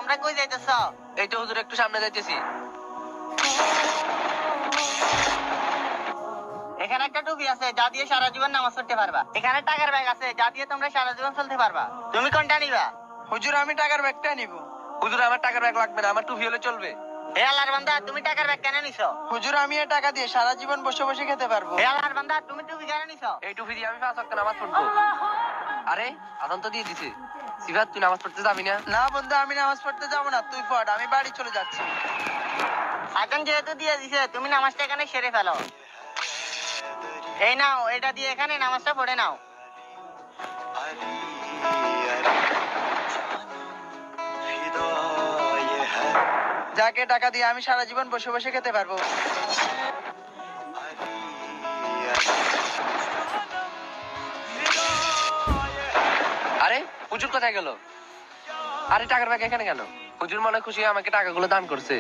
তোমরা কই যাইতেছ? এই তো হুজুর একটু সামনে যাইতেছি। এখানে একটা টুপি আছে যা দিয়ে সারা জীবন নামাজ পড়তে পারবা। এখানে টাকার ব্যাগ আছে যা দিয়ে তোমরা সারা জীবন চলতে পারবা। তুমি কোনটা নিবা? হুজুর আমি টাকার ব্যাগটা নিব। হুজুর আমার টাকার ব্যাগ লাগবে না, আমার টুপি হলে চলবে। হে আল্লাহর বান্দা, তুমি টাকার ব্যাগ কেন নিছো? হুজুর আমি এই টাকা দিয়ে সারা জীবন বসে বসে খেতে পারবো। হে আল্লাহর বান্দা, তুমি টুপি কেন নিছো? এই টুপি দিয়ে আমি 5 ওয়াক্ত নামাজ পড়বো। আরে আজান তো দিয়ে দিছে। সিফাত তুই নামাজ পড়তে যাবি না? না বন্ধু আমি নামাজ পড়তে যাবো না, তুই পড়, আমি বাড়ি চলে যাচ্ছি। আজান যেহেতু দিয়ে দিছে তুমি নামাজটা এখানে সেরে ফেলো। এই নাও, এটা দিয়ে এখানে নামাজটা পড়ে নাও। যাকে টাকা দিয়ে আমি সারা জীবন বসে বসে খেতে পারবো। আরে হুজুর কোথায় গেল? আরে টাকার ব্যাগ এখানে কেন? হুজুর মনে খুশি আমাকে টাকাগুলো দান করছে।